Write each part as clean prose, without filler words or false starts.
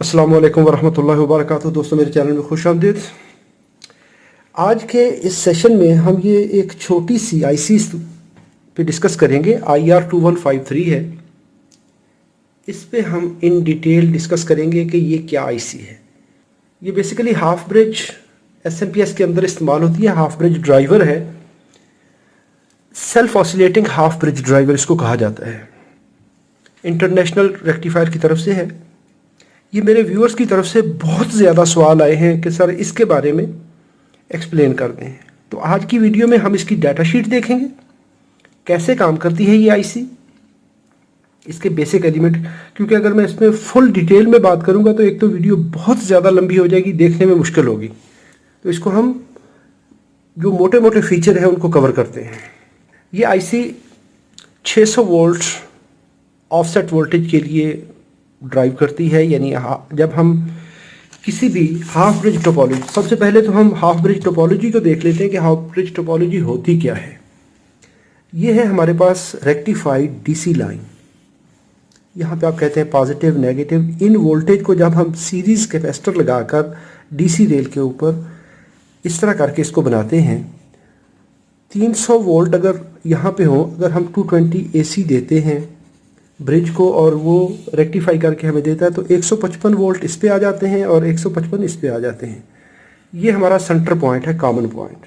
अस्सलाम वालेकुम वरहमतुल्लाहि वबरकातुहू। दोस्तों, मेरे चैनल में खुश आमदीद। आज के इस सेशन में हम ये एक छोटी सी आईसी पे डिस्कस करेंगे। IR2153 है। इस पे हम इन डिटेल डिस्कस करेंगे कि ये क्या आईसी है। ये बेसिकली हाफ ब्रिज SMPS के अंदर इस्तेमाल होती है। हाफ ब्रिज ड्राइवर है, self oscillating half bridge driver इसको कहा जाता है। इंटरनेशनल रेक्टिफायर की तरफ से है। ये मेरे व्यूअर्स की तरफ से बहुत ज़्यादा सवाल आए हैं कि सर इसके बारे में एक्सप्लेन कर दें। तो आज की वीडियो में हम इसकी डाटा शीट देखेंगे, कैसे काम करती है ये आईसी, इसके बेसिक एलिमेंट। क्योंकि अगर मैं इसमें फुल डिटेल में बात करूंगा तो एक तो वीडियो बहुत ज़्यादा लंबी हो जाएगी, देखने में मुश्किल होगी। तो इसको हम जो मोटे मोटे फीचर हैं उनको कवर करते हैं। ये आईसी 600 वोल्ट ऑफसेट वोल्टेज के लिए ड्राइव करती है। यानी जब हम किसी भी हाफ ब्रिज टोपोलॉजी, सबसे पहले तो हम हाफ ब्रिज टोपोलॉजी को देख लेते हैं कि हाफ ब्रिज टोपोलॉजी होती क्या है। ये है हमारे पास रेक्टिफाइड डीसी लाइन। यहाँ पे आप कहते हैं पॉजिटिव नेगेटिव। इन वोल्टेज को जब हम सीरीज कैपेसिटर लगाकर डीसी रेल के ऊपर इस तरह करके इसको बनाते हैं, 300 वोल्ट अगर यहाँ पे हो, अगर हम 220 AC देते हैं ब्रिज को और वो रेक्टिफाई करके हमें देता है, तो 155 वोल्ट इस पे आ जाते हैं और 155 इस पे आ जाते हैं। ये हमारा सेंटर पॉइंट है, कॉमन पॉइंट।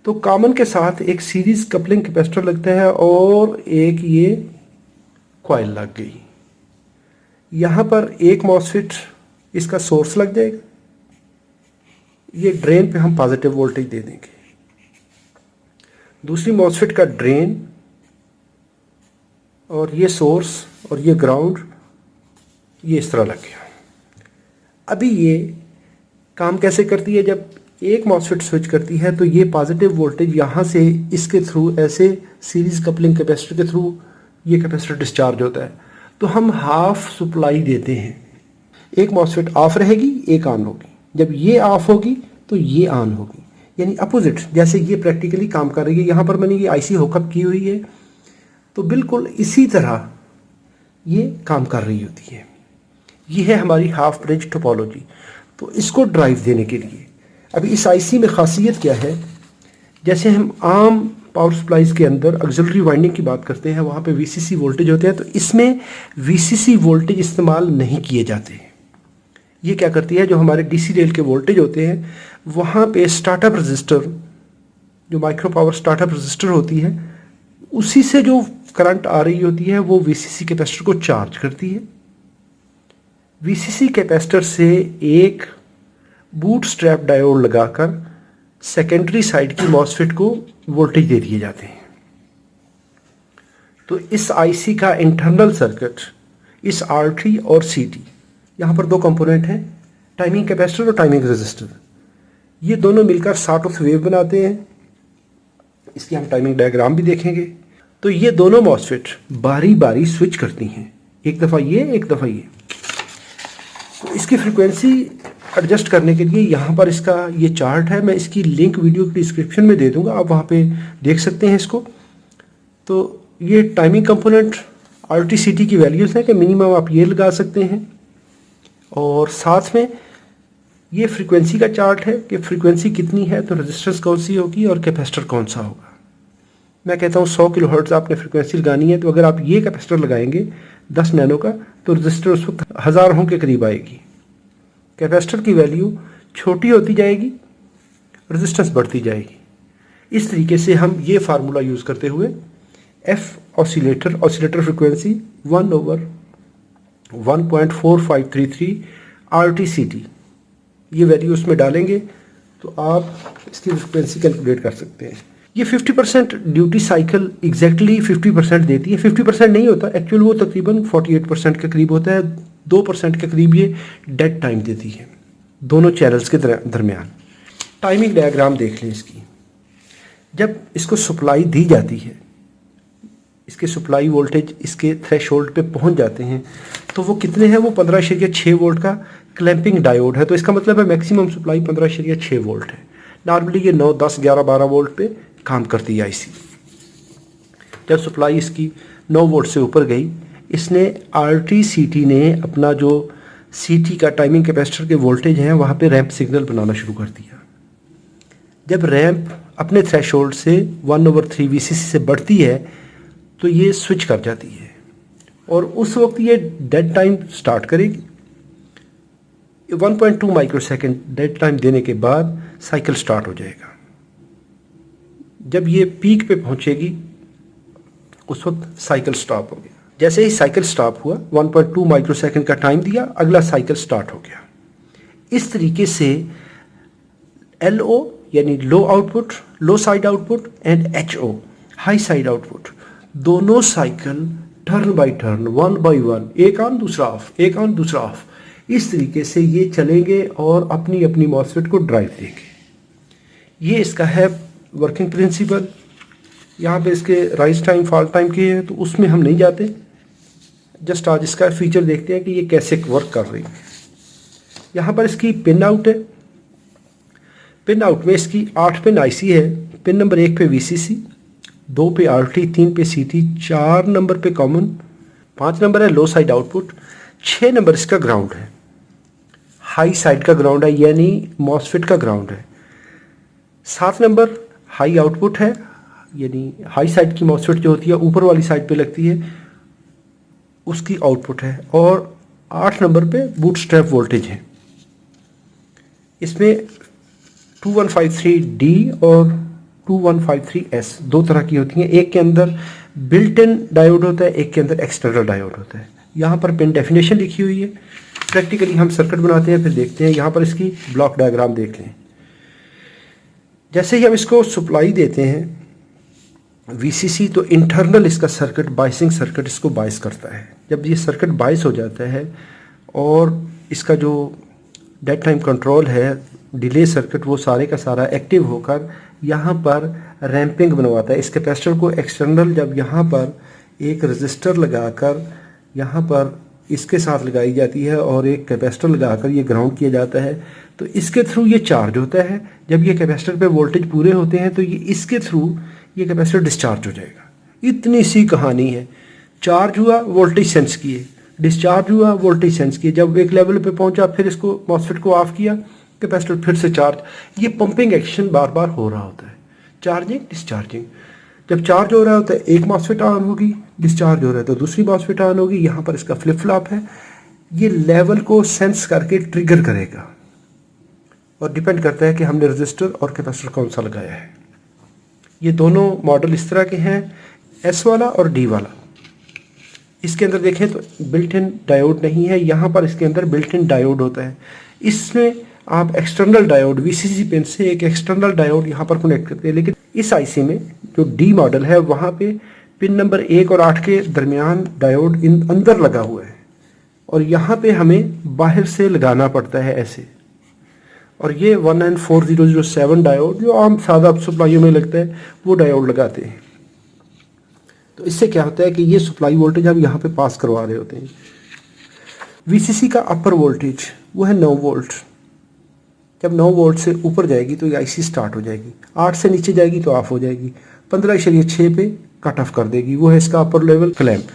तो कॉमन के साथ एक सीरीज कपलिंग कैपेसिटर लगता है और एक ये कॉइल लग गई। यहाँ पर एक मॉसफेट इसका सोर्स लग जाएगा। ये ड्रेन पे हम पॉजिटिव वोल्टेज दे देंगे। दूसरी मॉसफेट का ड्रेन और ये सोर्स और ये ग्राउंड, ये इस तरह लग गया। अभी ये काम कैसे करती है? जब एक मॉसफेट स्विच करती है तो ये पॉजिटिव वोल्टेज यहाँ से इसके थ्रू ऐसे सीरीज कपलिंग कैपेसिटर के थ्रू ये कैपेसिटर डिस्चार्ज होता है। तो हम हाफ सप्लाई देते हैं। एक मॉसफेट ऑफ रहेगी, एक ऑन होगी। जब ये ऑफ होगी तो ये ऑन होगी, यानी अपोजिट। जैसे ये प्रैक्टिकली काम कर रही है। यहाँ पर मैंने ये आईसी हुकअप की हुई है, तो बिल्कुल इसी तरह ये काम कर रही होती है। ये है हमारी हाफ ब्रिज टोपोलॉजी। तो इसको ड्राइव देने के लिए अभी इस आईसी में खासियत क्या है? जैसे हम आम पावर सप्लाईज के अंदर ऑक्सिलरी वाइंडिंग की बात करते हैं, वहाँ पे VCC वोल्टेज होते हैं। तो इसमें VCC वोल्टेज इस्तेमाल नहीं किए जाते। ये क्या करती है, जो हमारे DC रेल के वोल्टेज होते हैं वहाँ पे स्टार्टअप रजिस्टर, जो माइक्रो पावर स्टार्टअप रजिस्टर होती है, उसी से जो करंट आ रही होती है वो VCC कैपेसिटर को चार्ज करती है। VCC कैपेसिटर से एक बूट स्ट्रैप डायोड लगाकर सेकेंडरी साइड की मॉसफेट को वोल्टेज दे दिए जाते हैं। तो इस आईसी का इंटरनल सर्किट, इस R3 और CT, यहाँ पर दो कंपोनेंट हैं, टाइमिंग कैपेसिटर और टाइमिंग रेजिस्टर। ये दोनों मिलकर सॉर्ट ऑफ वेव बनाते हैं। इसकी हम टाइमिंग डायग्राम भी देखेंगे। तो ये दोनों मॉसफेट बारी बारी स्विच करती हैं, एक दफ़ा ये, एक दफ़ा ये। तो इसकी फ्रीक्वेंसी एडजस्ट करने के लिए यहाँ पर इसका ये चार्ट है। मैं इसकी लिंक वीडियो की डिस्क्रिप्शन में दे दूँगा, आप वहाँ पे देख सकते हैं इसको। तो ये टाइमिंग कंपोनेंट RT/CT की वैल्यूज़ हैं कि मिनिमम आप ये लगा सकते हैं, और साथ में ये फ्रीक्वेंसी का चार्ट है कि फ्रीक्वेंसी कितनी है तो रेजिस्टेंस कौन सी होगी और कैपेसिटर कौन सा होगा। मैं कहता हूँ 100 किलोहर्ट्ज़ आपने फ्रीक्वेंसी लगानी है, तो अगर आप ये कैपेसिटर लगाएंगे 10 नैनो का, तो रजिस्टर उस वक्त 1000 के करीब आएगी। कैपेसिटर की वैल्यू छोटी होती जाएगी, रेजिस्टेंस बढ़ती जाएगी। इस तरीके से हम ये फार्मूला यूज़ करते हुए F ऑसिलेटर फ्रीक्वेंसी 1/1.4533 RT/CT, ये वैल्यू उसमें डालेंगे तो आप इसकी फ्रीक्वेंसी कैलकुलेट कर सकते हैं। ये 50% ड्यूटी साइकिल एग्जैक्टली 50% देती है। 50% नहीं होता एक्चुअल, वो तकरीबन 48% के करीब होता है। 2% के करीब ये डेड टाइम देती है दोनों चैनल्स के दरमियान। टाइमिंग डायग्राम देख लें इसकी। जब इसको सप्लाई दी जाती है, इसके सप्लाई वोल्टेज इसके थ्रेशोल्ड पे पहुंच जाते हैं, तो वो कितने हैं? वो 15.6 वोल्ट का क्लैंपिंग डायोड है। तो इसका मतलब है मैक्सिमम सप्लाई 15.6 वोल्ट है। नॉर्मली ये 9, 10, 11, 12 वोल्ट पे काम करती है आईसी। जब सप्लाई इसकी 9 वोल्ट से ऊपर गई, इसने RT/CT ने अपना जो CT का टाइमिंग कैपेसिटर के वोल्टेज हैं वहाँ पे रैंप सिग्नल बनाना शुरू कर दिया। जब रैंप अपने थ्रेशोल्ड से 1/3 VCC से बढ़ती है तो ये स्विच कर जाती है और उस वक्त ये डेड टाइम स्टार्ट करेगी। 1.2 माइक्रोसेकंड डेड टाइम देने के बाद साइकिल स्टार्ट हो जाएगा। जब ये पीक पे पहुंचेगी उस वक्त साइकिल स्टॉप हो गया। जैसे ही साइकिल स्टॉप हुआ 1.2 माइक्रोसेकंड का टाइम दिया, अगला साइकिल स्टार्ट हो गया। इस तरीके से LO यानी low output, low side output and HO high side output, दोनों cycle turn by turn, 1 by 1, एक ऑन दूसरा ऑफ, एक ऑन दूसरा ऑफ, इस तरीके से ये चलेंगे और अपनी अपनी मॉसफेट को ड्राइव देंगे। ये इसका है वर्किंग प्रिंसिपल। यहाँ पे इसके राइज टाइम, फॉल टाइम के हैं तो उसमें हम नहीं जाते, जस्ट आज इसका फीचर देखते हैं कि ये कैसे वर्क कर रही है। यहाँ पर इसकी पिन आउट है। पिन आउट में इसकी 8 पिन IC है। पिन नंबर 1 पे VCC, 2 पे RT, 3 पे CT, 4 नंबर पे कॉमन, 5 नंबर है लो साइड आउटपुट, 6 नंबर इसका ग्राउंड है, हाई साइड का ग्राउंड है यानी मॉसफेट का ग्राउंड है। 7 नंबर हाई आउटपुट है यानी हाई साइड की मॉसफेट जो होती है ऊपर वाली साइड पे लगती है, उसकी आउटपुट है। और 8 नंबर पे बूटस्ट्रैप वोल्टेज है। इसमें 2153D और 2153S दो तरह की होती हैं। एक के अंदर बिल्ट इन डायोड होता है, एक के अंदर एक्सटर्नल डायोड होता है। यहाँ पर पिन डेफिनेशन लिखी हुई है। प्रैक्टिकली हम सर्किट बनाते हैं फिर देखते हैं। यहाँ पर इसकी ब्लॉक डायग्राम देख लें। जैसे ही हम इसको सप्लाई देते हैं VCC तो इंटरनल इसका सर्किट, बाइसिंग सर्किट इसको बाइस करता है। जब ये सर्किट बाइस हो जाता है और इसका जो डेड टाइम कंट्रोल है, डिले सर्किट, वो सारे का सारा एक्टिव होकर यहाँ पर रैंपिंग बनवाता है। इस कैपेसिटर को एक्सटर्नल जब यहाँ पर एक रजिस्टर लगाकर यहाँ पर इसके साथ लगाई जाती है और एक कैपेसिटर लगाकर ये ग्राउंड किया जाता है तो इसके थ्रू ये चार्ज होता है। जब ये कैपेसिटर पे वोल्टेज पूरे होते हैं तो ये इसके थ्रू ये कैपेसिटर डिस्चार्ज हो जाएगा। इतनी सी कहानी है। चार्ज हुआ, वोल्टेज सेंस किए, डिस्चार्ज हुआ, वोल्टेज सेंस किए, जब एक लेवल पे पहुंचा फिर इसको मॉसफेट को ऑफ किया, कैपेसिटर फिर से चार्ज। ये पंपिंग एक्शन बार बार हो रहा होता है, चार्जिंग डिस्चार्जिंग। जब चार्ज हो रहा होता है एक मॉसफेट ऑन होगी, डिस्चार्ज हो रहा है तो दूसरी मॉसफेट ऑन होगी। यहाँ पर इसका फ्लिप फ्लॉप है, ये लेवल को सेंस करके ट्रिगर करेगा और डिपेंड करता है कि हमने रजिस्टर और कैपेसिटर कौन सा लगाया है। ये दोनों मॉडल इस तरह के हैं, S वाला और D वाला। इसके अंदर देखें तो बिल्ट इन डायोड नहीं है, यहाँ पर इसके अंदर बिल्ट इन डायोड होता है। इसमें आप एक्सटर्नल डायोड VCC पिन से एक एक्सटर्नल डायोड यहाँ पर कनेक्ट करते हैं। लेकिन इस IC में जो D मॉडल है वहाँ पे पिन नंबर 1 और 8 के दरमियान डायोड इन अंदर लगा हुआ है और यहाँ पे हमें बाहर से लगाना पड़ता है ऐसे। और ये 1N4007 डायोड जो आम सादा सप्लाइयों में लगता है वो डायोड लगाते हैं। तो इससे क्या होता है कि ये सप्लाई वोल्टेज हम यहाँ पे पास करवा रहे होते हैं। VCC का अपर वोल्टेज वो है 9 वोल्ट। जब 9 वोल्ट से ऊपर जाएगी तो ये IC स्टार्ट हो जाएगी, 8 से नीचे जाएगी तो ऑफ हो जाएगी, 15.6 पे कट ऑफ कर देगी। वो है इसका अपर लेवल क्लैंप।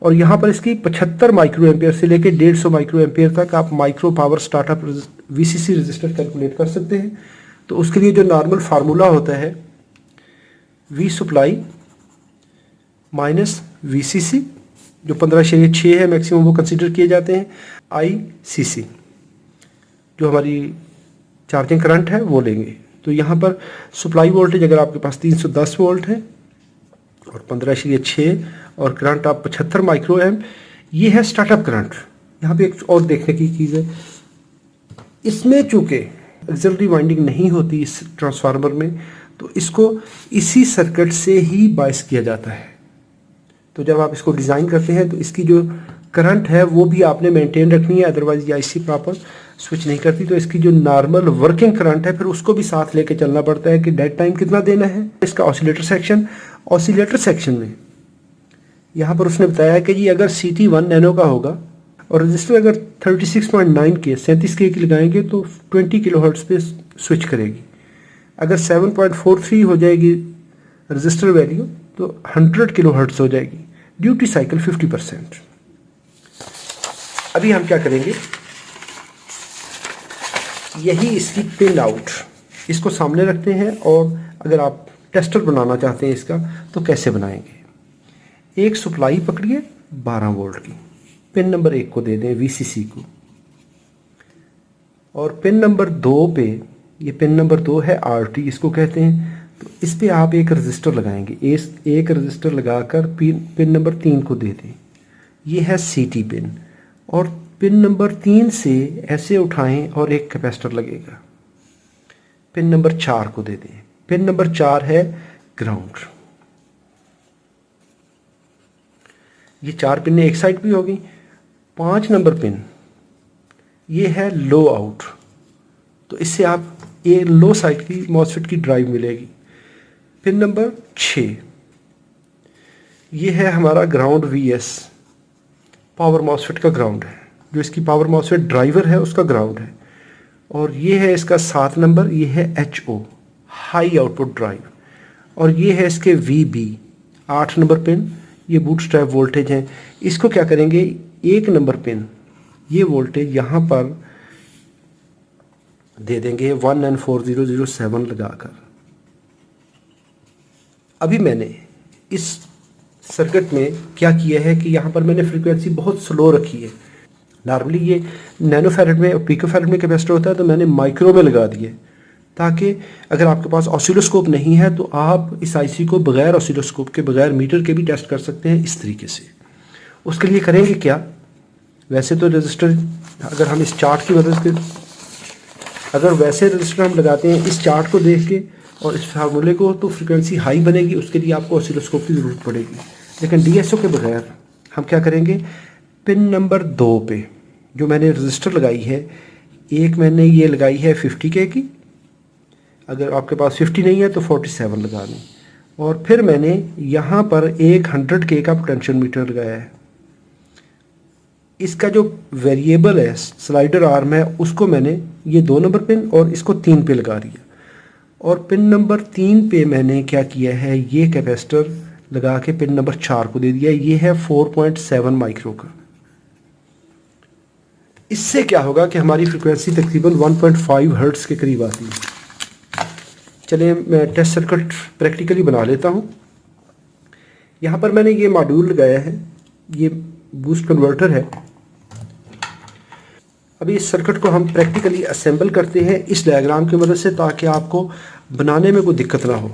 और यहाँ पर इसकी 75 माइक्रो एम्पियर से लेकर 150 माइक्रो एम्पियर तक आप micro power startup VCC register calculate कर सकते हैं। तो उसके लिए जो नॉर्मल फार्मूला होता है V सप्लाई माइनस VCC जो 15.6 है मैक्सिमम वो कंसीडर किए जाते हैं, ICC जो हमारी चार्जिंग करंट है वो लेंगे। तो यहाँ पर सप्लाई वोल्टेज अगर आपके पास 310 वोल्ट है और 15.6 और करंट आप 75 माइक्रो एम्प, ये है स्टार्टअप करंट। यहाँ पे एक और देखने की चीज़ है, इसमें चूँकि ऑक्सिलरी वाइंडिंग नहीं होती इस ट्रांसफार्मर में तो इसको इसी सर्किट से ही बायस किया जाता है। तो जब आप इसको डिज़ाइन करते हैं तो इसकी जो करंट है वो भी आपने मेंटेन रखनी है, अदरवाइज ये IC प्रॉपर स्विच नहीं करती। तो इसकी जो नॉर्मल वर्किंग करंट है फिर उसको भी साथ लेके चलना पड़ता है कि डेड टाइम कितना देना है। इसका ऑसिलेटर सेक्शन में यहाँ पर उसने बताया है कि जी अगर CT 1 नैनो का होगा और रजिस्टर अगर 36.9 के 37K की लगाएंगे तो 20 किलोहर्ट्ज़ पे स्विच करेगी। अगर 7.43 हो जाएगी रजिस्टर वैल्यू तो 100 किलोहर्ट्ज़ हो जाएगी। Duty cycle 50%। अभी हम क्या करेंगे, यही इसकी पिन आउट। इसको सामने रखते हैं और अगर आप टेस्टर बनाना चाहते हैं इसका तो कैसे बनाएंगे। एक सप्लाई पकड़िए 12 वोल्ट की, पिन नंबर 1 को दे दें VCC को, और पिन नंबर 2 पे, ये पिन नंबर 2 है RT इसको कहते हैं, तो इस पे आप एक रजिस्टर लगाएंगे। एक रजिस्टर लगाकर पिन नंबर 3 को दे दें, ये है CT पिन, और पिन नंबर 3 से ऐसे उठाएं और एक कैपेसिटर लगेगा। पिन नंबर 4 को दे दें, पिन नंबर 4 है ग्राउंड। ये 4 पिन एक साइड भी होगी। 5 नंबर पिन ये है लो आउट, तो इससे आप ये लो साइड की मॉसफेट की ड्राइव मिलेगी। पिन नंबर 6 ये है हमारा ग्राउंड VS, पावर मॉसफेट का ग्राउंड है, जो इसकी पावर मॉसफेट ड्राइवर है उसका ग्राउंड है। और ये है इसका 7 नंबर, ये है HO, हाई आउटपुट ड्राइव, और ये है इसके VB 8 नंबर पिन, ये बूटस्ट्रैप वोल्टेज है। इसको क्या करेंगे, 1 नंबर पिन ये वोल्टेज यहाँ पर दे देंगे 1N4007 लगाकर। अभी मैंने इस सर्किट में क्या किया है कि यहाँ पर मैंने फ्रीक्वेंसी बहुत स्लो रखी है। नॉर्मली ये नैनो फैरेड में और पिको फैरेड में कैपेसिटर होता है, तो मैंने माइक्रो में लगा दिए, ताकि अगर आपके पास ऑसिलोस्कोप नहीं है तो आप इस IC को बगैर ऑसिलोस्कोप के, बगैर मीटर के भी टेस्ट कर सकते हैं इस तरीके से। उसके लिए करेंगे क्या, वैसे तो रजिस्टर अगर हम इस चार्ट की मदद से, अगर वैसे रजिस्टर हम लगाते हैं इस चार्ट को देख के और इस फार्मूले को, तो फ्रीक्वेंसी हाई बनेगी, उसके लिए आपको ऑसिलोस्कोप की ज़रूरत पड़ेगी। लेकिन DSO के बगैर हम क्या करेंगे, पिन नंबर 2 पे जो मैंने रजिस्टर लगाई है, एक मैंने ये लगाई है 50K की, अगर आपके पास 50 नहीं है तो 47 लगा लें, और फिर मैंने यहाँ पर एक 100K का पोटेंशियल मीटर लगाया है। इसका जो वेरिएबल है, स्लाइडर आर्म है, उसको मैंने ये 2 नंबर पिन और इसको 3 पे लगा दिया, और पिन नंबर 3 पे मैंने क्या किया है, ये कैपेसिटर लगा के पिन नंबर 4 को दे दिया। ये है 4.7 माइक्रो का। इससे क्या होगा कि हमारी फ्रीक्वेंसी तकरीबन 1.5 हर्ट्ज़ के करीब आती है। चलिए मैं टेस्ट सर्किट प्रैक्टिकली बना लेता हूँ। यहाँ पर मैंने ये मॉड्यूल लगाया है, ये बूस्ट कन्वर्टर है। अभी इस सर्किट को हम प्रैक्टिकली असेंबल करते हैं इस डायग्राम की मदद से, ताकि आपको बनाने में कोई दिक्कत ना हो।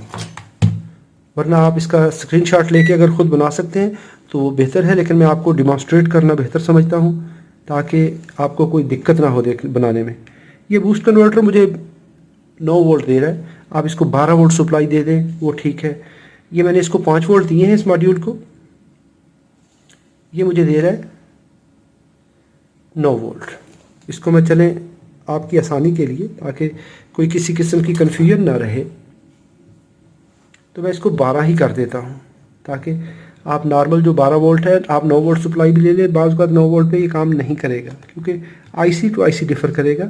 वरना आप इसका स्क्रीनशॉट लेके अगर ख़ुद बना सकते हैं तो वो बेहतर है, लेकिन मैं आपको डिमॉन्स्ट्रेट करना बेहतर समझता हूँ ताकि आपको कोई दिक्कत ना हो बनाने में। ये बूस्ट कन्वर्टर मुझे 9 वोल्ट दे रहा है, आप इसको 12 वोल्ट सप्लाई दे दें वो ठीक है। ये मैंने इसको 5 वोल्ट दिए हैं इस मॉड्यूल को, ये मुझे दे रहा है 9 वोल्ट। इसको मैं चलें आपकी आसानी के लिए, ताकि कोई किसी किस्म की कन्फ्यूजन ना रहे, तो मैं इसको 12 ही कर देता हूँ, ताकि आप नॉर्मल जो 12 वोल्ट है आप 9 वोल्ट सप्लाई भी ले लें। बाज़ बात 9 वोल्ट पे ये काम नहीं करेगा, क्योंकि IC टू IC डिफ़र करेगा।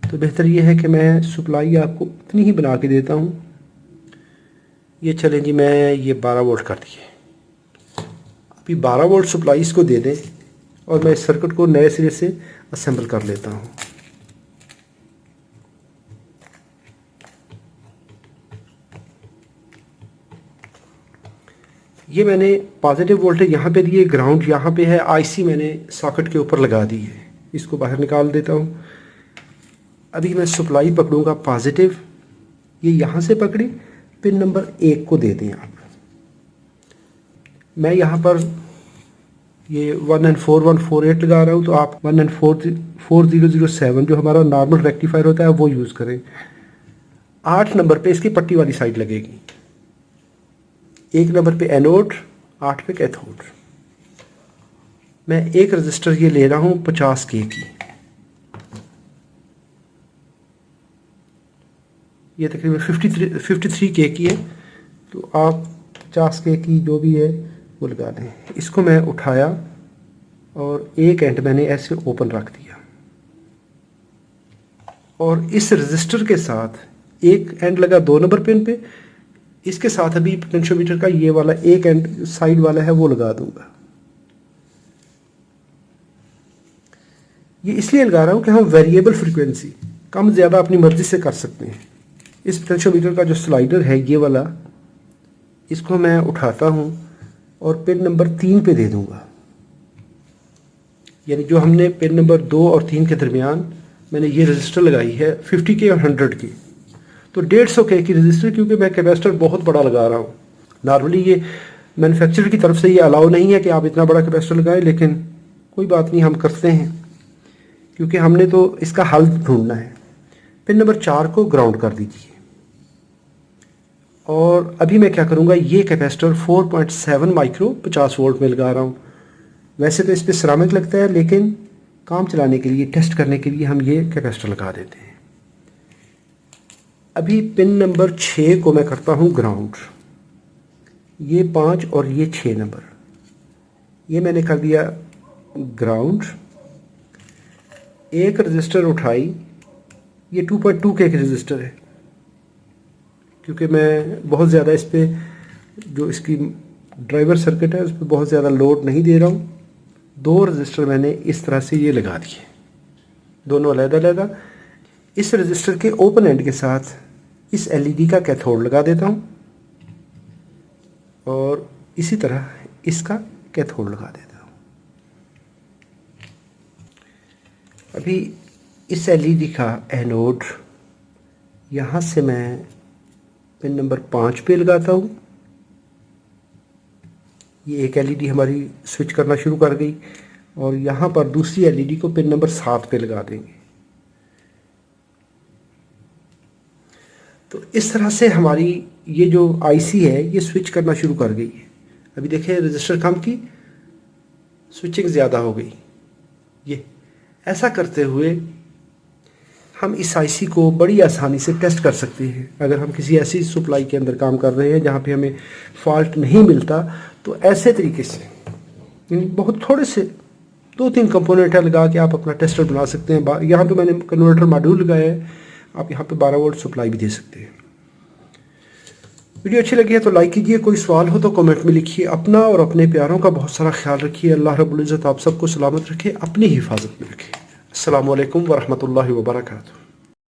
तो बेहतर ये है कि मैं सप्लाई आपको उतनी ही बना के देता हूँ। ये चलें जी, मैं ये 12 वोल्ट कर दिए। अभी 12 वोल्ट सप्लाई इसको दे दें और मैं इस सर्किट को नए सिरे से असेंबल कर लेता हूँ। ये मैंने पॉजिटिव वोल्टेज यहाँ पे दिए, ग्राउंड यहाँ पे है, IC मैंने सॉकेट के ऊपर लगा दी है। इसको बाहर निकाल देता हूँ। अभी मैं सप्लाई पकड़ूंगा पॉजिटिव, ये यहाँ से पकड़ी, पिन नंबर 1 को दे दें आप। मैं यहाँ पर ये 1N4148 लगा रहा हूँ, तो आप 1N4007 जो हमारा नॉर्मल रेक्टिफायर होता है वो यूज़ करें। 8 नंबर पे इसकी पट्टी वाली साइड लगेगी, 1 नंबर पे एनोड, 8 पे कैथोड। मैं एक रजिस्टर ये ले रहा हूँ 50K की, ये तकरीबन 53K की है, तो आप 50K की जो भी है वो लगा दें। इसको मैं उठाया और एक एंड मैंने ऐसे ओपन रख दिया, और इस रजिस्टर के साथ एक एंड लगा 2 नंबर पिन पे, इसके साथ अभी पोटेंशियोमीटर का ये वाला एक एंड साइड वाला है वो लगा दूंगा। ये इसलिए लगा रहा हूँ कि हम वेरिएबल फ्रीक्वेंसी कम ज़्यादा अपनी मर्ज़ी से कर सकते हैं। इस पोटेंशियोमीटर का जो स्लाइडर है ये वाला, इसको मैं उठाता हूँ और पिन नंबर 3 पे दे दूँगा। यानी जो हमने पिन नंबर 2 और 3 के दरमियान मैंने ये रजिस्टर लगाई है 50 के और 100 की, तो 150 के की रजिस्टर, क्योंकि मैं कैपेसिटर बहुत बड़ा लगा रहा हूँ। नॉर्मली ये मैन्युफैक्चरर की तरफ से ये अलाउ नहीं है कि आप इतना बड़ा कैपेसिटर लगाएं, लेकिन कोई बात नहीं, हम करते हैं क्योंकि हमने तो इसका हल ढूंढना है। पिन नंबर 4 को ग्राउंड कर दीजिए। और अभी मैं क्या करूँगा, ये कैपेसिटर 4.7 माइक्रो 50 वोल्ट में लगा रहा हूँ। वैसे तो इस पर सिरामिक लगता है, लेकिन काम चलाने के लिए, टेस्ट करने के लिए हम ये कैपेसिटर लगा देते हैं। अभी पिन नंबर 6 को मैं करता हूँ ग्राउंड। ये 5 और ये 6 नंबर, ये मैंने कर दिया ग्राउंड। एक रजिस्टर उठाई, ये 2.2 के रजिस्टर है, क्योंकि मैं बहुत ज़्यादा इस पर जो इसकी ड्राइवर सर्किट है उस पर बहुत ज़्यादा लोड नहीं दे रहा हूँ। 2 रजिस्टर मैंने इस तरह से ये लगा दिए, दोनों अलग-अलग। इस रजिस्टर के ओपन एंड के साथ इस एलईडी का कैथोड लगा देता हूँ और इसी तरह इसका कैथोड लगा देता हूँ। अभी इस एलईडी का एनोड यहाँ से मैं पिन नंबर 5 पे लगाता हूँ। ये एक एलईडी हमारी स्विच करना शुरू कर गई और यहाँ पर दूसरी एलईडी को पिन नंबर 7 पे लगा देंगे। तो इस तरह से हमारी ये जो आईसी है ये स्विच करना शुरू कर गई है। अभी देखें, रजिस्टर कम की, स्विचिंग ज़्यादा हो गई। ये ऐसा करते हुए हम इस आईसी को बड़ी आसानी से टेस्ट कर सकते हैं। अगर हम किसी ऐसी सप्लाई के अंदर काम कर रहे हैं जहाँ पे हमें फॉल्ट नहीं मिलता, तो ऐसे तरीके से बहुत थोड़े से 2-3 कंपोनेंट लगा के आप अपना टेस्टर बना सकते हैं। यहाँ पे मैंने कन्वर्टर मॉड्यूल लगाया है, आप यहाँ पे 12 वोल्ट सप्लाई भी दे सकते हैं। वीडियो अच्छी लगी है तो लाइक कीजिए, कोई सवाल हो तो कमेंट में लिखिए। अपना और अपने प्यारों का बहुत सारा ख्याल रखिए। अल्लाह रब्बुल इज़्ज़त आप सबको सलामत रखे, अपनी हिफाजत में रखे। अस्सलामु अलैकुम वरहमतुल्लाहि वबरकातुहू।